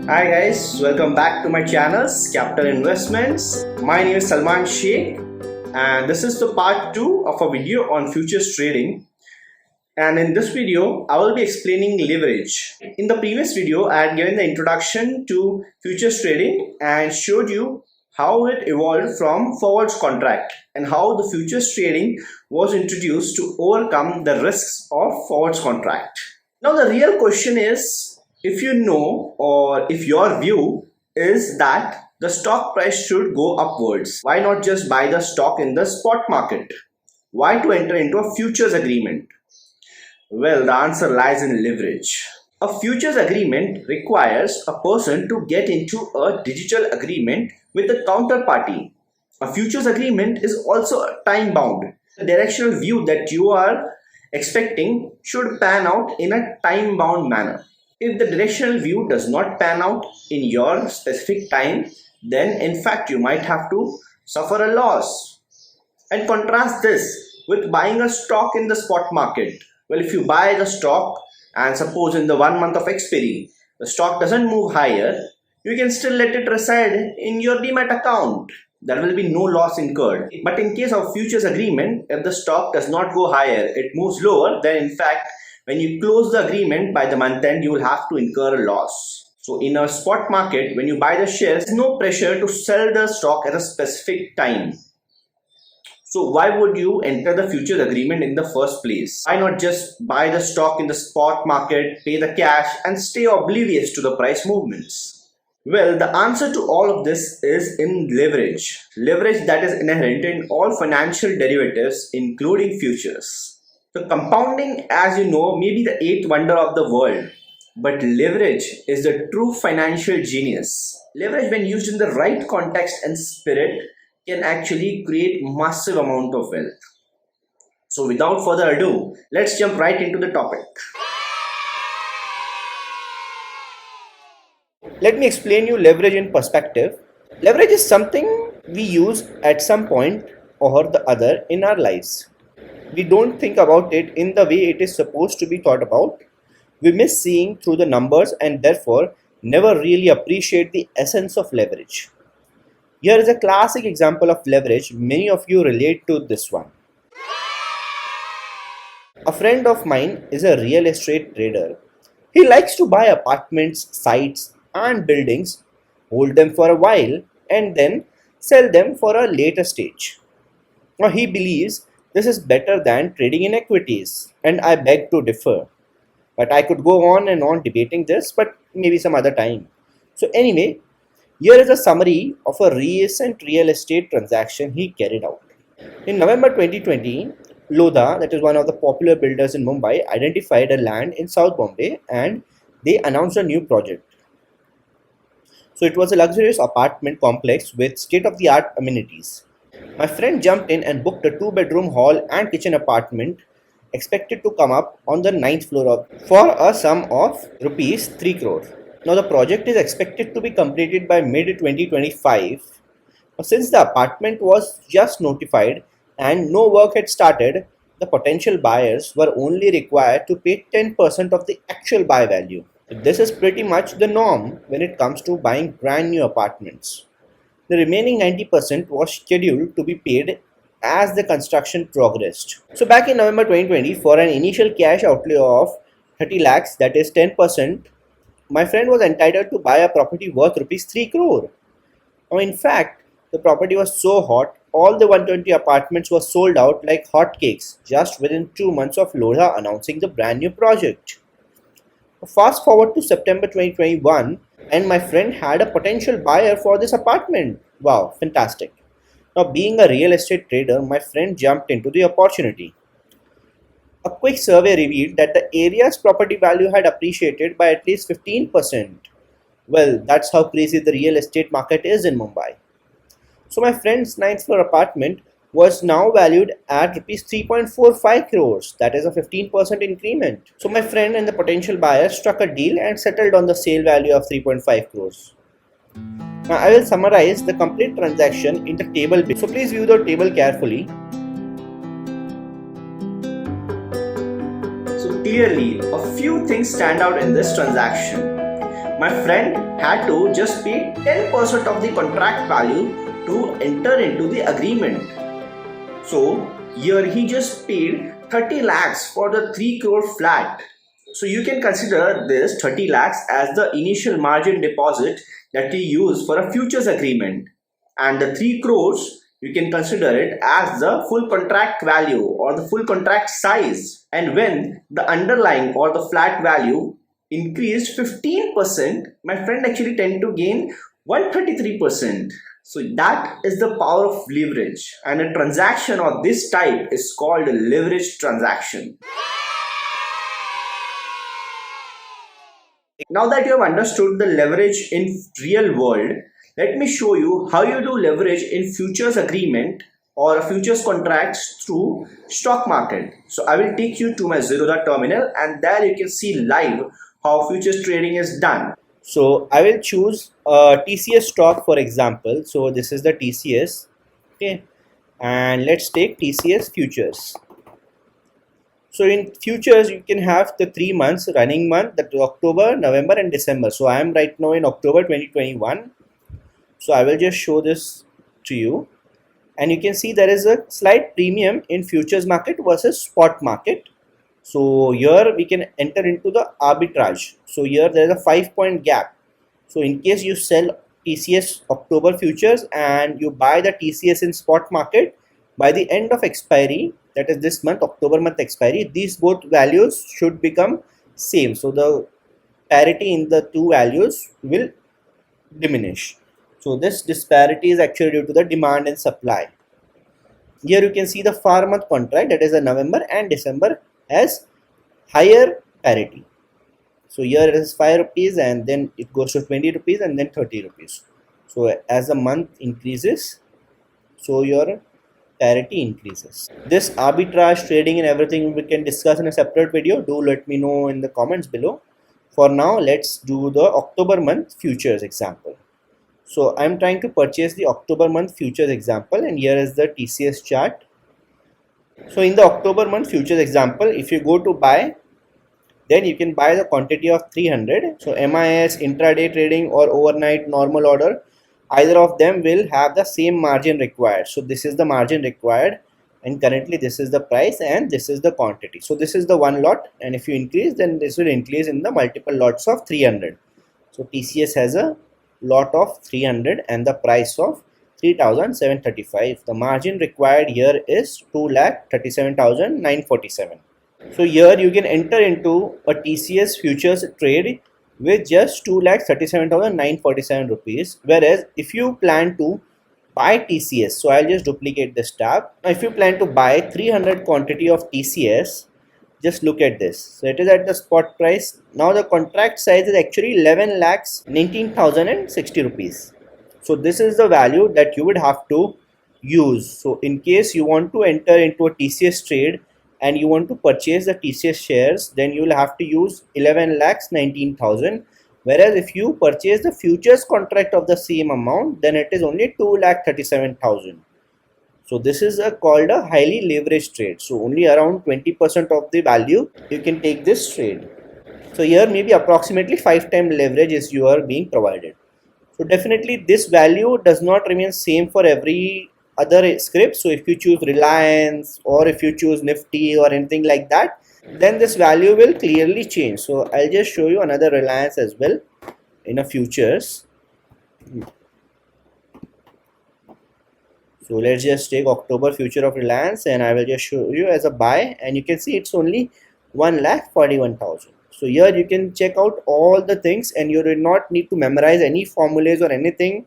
Hi guys, welcome back to my channels Capital Investments. My name is Salman Sheikh and this is the part 2 of a video on futures trading. And in this video, I will be explaining leverage. In the previous video, I had given the introduction to futures trading and showed you how it evolved from forwards contract and how the futures trading was introduced to overcome the risks of forwards contract. Now the real question is, if you know or if your view is that the stock price should go upwards, why not just buy the stock in the spot market? Why to enter into a futures agreement? Well, the answer lies in leverage. A futures agreement requires a person to get into a digital agreement with a counterparty. A futures agreement is also time bound. The directional view that you are expecting should pan out in a time bound manner. If the directional view does not pan out in your specific time, then in fact you might have to suffer a loss. And contrast this with buying a stock in the spot market. Well, if you buy the stock and suppose in the 1 month of expiry, the stock doesn't move higher, you can still let it reside in your demat account. There will be no loss incurred. But in case of futures agreement, if the stock does not go higher, it moves lower, then in fact, when you close the agreement by the month end, you will have to incur a loss. So in a spot market, when you buy the shares, there's no pressure to sell the stock at a specific time. So why would you enter the futures agreement in the first place? Why not just buy the stock in the spot market, pay the cash and stay oblivious to the price movements? Well, the answer to all of this is in leverage. Leverage that is inherent in all financial derivatives, including futures. So compounding, as you know, may be the eighth wonder of the world, but leverage is the true financial genius. Leverage, when used in the right context and spirit, can actually create massive amount of wealth. So without further ado, let's jump right into the topic. Let me explain you leverage in perspective. Leverage is something we use at some point or the other in our lives. We don't think about it in the way it is supposed to be thought about. We miss seeing through the numbers and therefore never really appreciate the essence of leverage. Here is a classic example of leverage. Many of you relate to this one. A friend of mine is a real estate trader. He likes to buy apartments, sites, and buildings, hold them for a while, and then sell them for a later stage. Now, he believes this is better than trading in equities, and I beg to differ. But I could go on and on debating this, but maybe some other time. So, anyway, here is a summary of a recent real estate transaction he carried out. In November 2020, Lodha, that is one of the popular builders in Mumbai, identified a land in South Bombay and they announced a new project. So, it was a luxurious apartment complex with state-of-the-art amenities. My friend jumped in and booked a 2-bedroom hall and kitchen apartment expected to come up on the 9th floor for a sum of rupees 3 crore. Now the project is expected to be completed by mid-2025. Since the apartment was just notified and no work had started, the potential buyers were only required to pay 10% of the actual buy value. This is pretty much the norm when it comes to buying brand new apartments. The remaining 90% was scheduled to be paid as the construction progressed. So back in November 2020, for an initial cash outlay of 30 lakhs, that is 10%, my friend was entitled to buy a property worth rupees 3 crore. Now in fact, the property was so hot, all the 120 apartments were sold out like hotcakes just within 2 months of Lodha announcing the brand new project. Fast forward to September 2021 and my friend had a potential buyer for this apartment. Wow, fantastic. Now being a real estate trader, my friend jumped into the opportunity. A quick survey revealed that the area's property value had appreciated by at least 15%. Well, that's how crazy the real estate market is in Mumbai. So my friend's 9th floor apartment was now valued at rupees 3.45 crores, that is a 15% increment. So my friend and the potential buyer struck a deal and settled on the sale value of 3.5 crores. Now I will summarize the complete transaction in the table below. So please view the table carefully. So clearly, a few things stand out in this transaction. My friend had to just pay 10% of the contract value to enter into the agreement. So here he just paid 30 lakhs for the 3 crore flat. So you can consider this 30 lakhs as the initial margin deposit that he used for a futures agreement, and the 3 crores you can consider it as the full contract value or the full contract size. And when the underlying or the flat value increased 15%, my friend actually tend to gain 133%. So that is the power of leverage, and a transaction of this type is called a leverage transaction. Now that you have understood the leverage in real world, let me show you how you do leverage in futures agreement or futures contracts through stock market. So I will take you to my Zerodha terminal, and there you can see live how futures trading is done. So I will choose TCS stock for example. So this is the TCS, okay, and let's take TCS futures. So in futures you can have the 3 months running month, that is October, November and December. So I am right now in October 2021. So I will just show this to you, and you can see there is a slight premium in futures market versus spot market. So here we can enter into the arbitrage. So here there is a 5-point gap. So in case you sell TCS October futures and you buy the TCS in spot market, by the end of expiry, that is this month, October month expiry, these both values should become same. So the parity in the two values will diminish. So this disparity is actually due to the demand and supply. Here you can see the far month contract, that is a November and December, has higher parity. So here it is 5 rupees and then it goes to 20 rupees and then 30 rupees. So as the month increases, so your parity increases. This arbitrage trading and everything we can discuss in a separate video. Do let me know in the comments below. For now, let's do the October month futures example. So I'm trying to purchase the October month futures example, and here is the TCS chart. So in the October month futures example, if you go to buy, then you can buy the quantity of 300. So MIS, intraday trading or overnight normal order, either of them will have the same margin required. So this is the margin required, and currently this is the price and this is the quantity. So this is the one lot, and if you increase, then this will increase in the multiple lots of 300. So TCS has a lot of 300 and the price of 3,735. The margin required here is 2,37,947. So here you can enter into a TCS futures trade with just 2,37,947 rupees. Whereas if you plan to buy TCS, so I'll just duplicate this tab. Now if you plan to buy 300 quantity of TCS, just look at this. So it is at the spot price. Now the contract size is actually 11,19,060 rupees. So this is the value that you would have to use. So in case you want to enter into a TCS trade and you want to purchase the TCS shares, then you will have to use 11,19,000. Whereas if you purchase the futures contract of the same amount, then it is only 2,37,000. So this is called a highly leveraged trade. So only around 20% of the value you can take this trade. So here maybe approximately 5 times leverage is you are being provided. So definitely this value does not remain same for every other script. So if you choose Reliance or if you choose Nifty or anything like that, then this value will clearly change. So I'll just show you another Reliance as well in a futures. So let's just take October future of Reliance, and I will just show you as a buy, and you can see it's only 1,41,000. So here you can check out all the things, and you do not need to memorize any formulas or anything.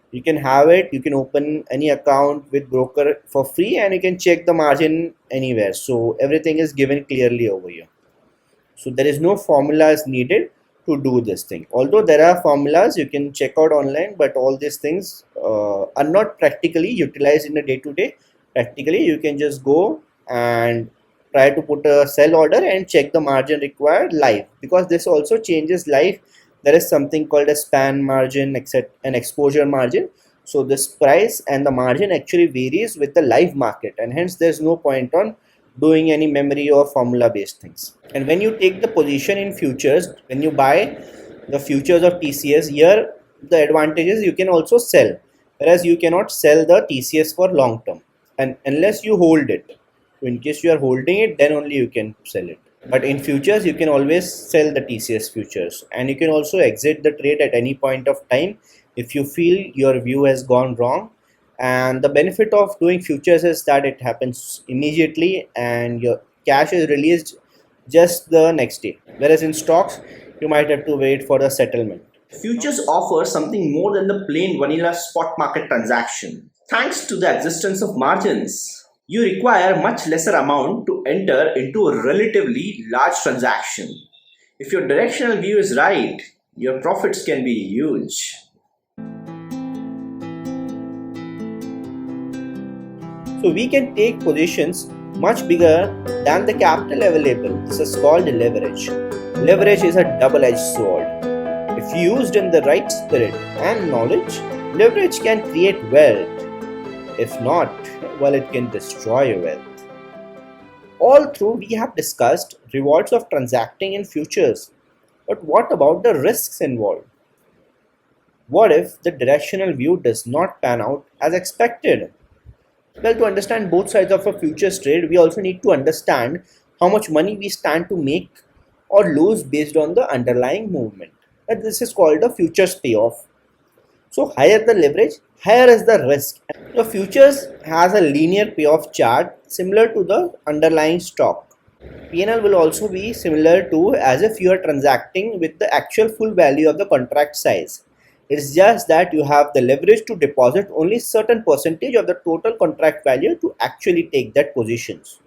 You can have it, you can open any account with broker for free, and you can check the margin anywhere. So everything is given clearly over here. So there is no formulas needed to do this thing. Although there are formulas you can check out online, but all these things are not practically utilized in a day-to-day. Practically you can just go and try to put a sell order and check the margin required live, because this also changes live. There is something called a span margin, except an exposure margin. So this price and the margin actually varies with the live market, and hence there's no point on doing any memory or formula based things. And when you take the position in futures, when you buy The futures of TCS, here the advantage is you can also sell, whereas you cannot sell the TCS for long term, and unless you hold it. So in case you are holding it, then only you can sell it. But in futures, you can always sell the TCS futures, and you can also exit the trade at any point of time if you feel your view has gone wrong. And the benefit of doing futures is that it happens immediately and your cash is released just the next day, whereas in stocks you might have to wait for the settlement. Futures offer something more than the plain vanilla spot market transaction. Thanks to the existence of margins, you require much lesser amount to enter into a relatively large transaction. If your directional view is right, your profits can be huge. So we can take positions much bigger than the capital available. This is called leverage. Leverage is a double-edged sword. If used in the right spirit and knowledge, leverage can create wealth. If not, well, it can destroy your wealth. All through, we have discussed rewards of transacting in futures. But what about the risks involved? What if the directional view does not pan out as expected? Well, to understand both sides of a futures trade, we also need to understand how much money we stand to make or lose based on the underlying movement. And this is called the futures payoff. So higher the leverage, higher is the risk. The futures has a linear payoff chart similar to the underlying stock. P&L will also be similar to as if you are transacting with the actual full value of the contract size. It's just that you have the leverage to deposit only certain percentage of the total contract value to actually take that positions.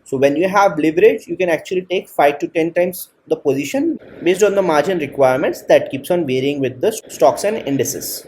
So when you have leverage, you can actually take 5 to 10 times the position based on the margin requirements that keeps on varying with the stocks and indices.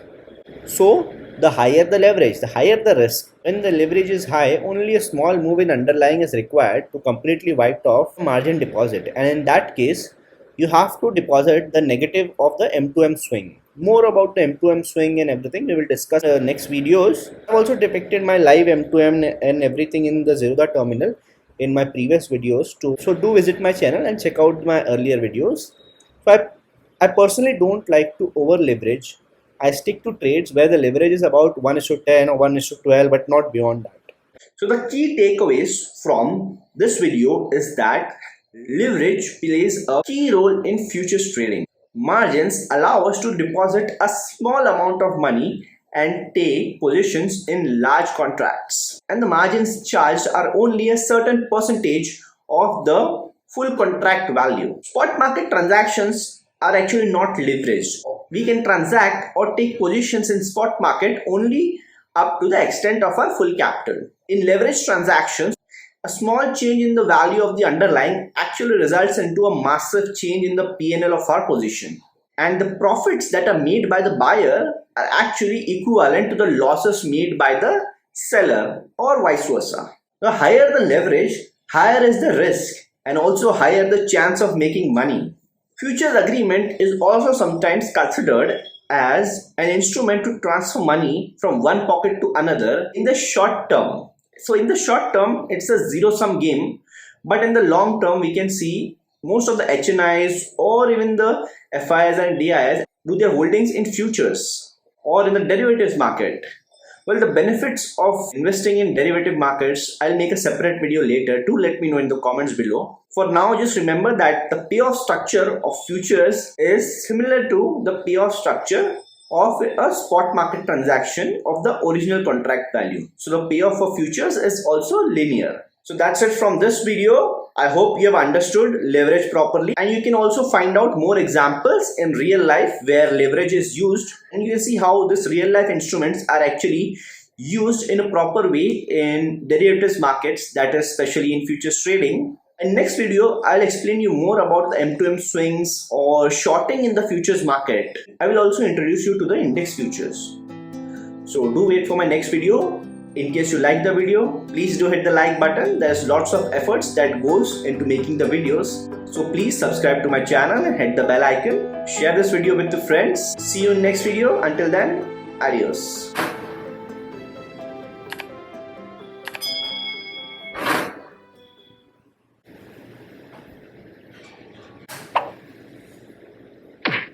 So the higher the leverage, the higher the risk. When the leverage is high, only a small move in underlying is required to completely wipe off margin deposit. And in that case, you have to deposit the negative of the M2M swing. More about the M2M swing and everything we will discuss in the next videos. I've also depicted my live M2M and everything in the Zerodha terminal in my previous videos too. So do visit my channel and check out my earlier videos. So I personally don't like to over leverage. I stick to trades where the leverage is about 1:10 or 1:12, but not beyond that. So the key takeaways from this video is that leverage plays a key role in futures trading. Margins allow us to deposit a small amount of money and take positions in large contracts. And the margins charged are only a certain percentage of the full contract value. Spot market transactions are actually not leveraged. We can transact or take positions in spot market only up to the extent of our full capital. In leverage transactions, a small change in the value of the underlying actually results into a massive change in the P&L of our position. And the profits that are made by the buyer are actually equivalent to the losses made by the seller or vice versa. The higher the leverage, higher is the risk and also higher the chance of making money. Futures agreement is also sometimes considered as an instrument to transfer money from one pocket to another in the short term. So in the short term, it's a zero-sum game, but in the long term, we can see most of the HNIs or even the FIs and DIs do their holdings in futures or in the derivatives market. Well, the benefits of investing in derivative markets, I'll make a separate video later. Do let me know in the comments below. For now, just remember that the payoff structure of futures is similar to the payoff structure of a spot market transaction of the original contract value. So the payoff for futures is also linear. So that's it from this video. I hope you have understood leverage properly, and you can also find out more examples in real life where leverage is used, and you can see how this real life instruments are actually used in a proper way in derivatives markets, that is especially in futures trading. In next video, I'll explain you more about the M2M swings or shorting in the futures market. I will also introduce you to the index futures. So do wait for my next video. In case you like the video, please do hit the like button. There's lots of efforts that goes into making the videos. So please subscribe to my channel and hit the bell icon. Share this video with your friends. See you in next video. Until then, adios.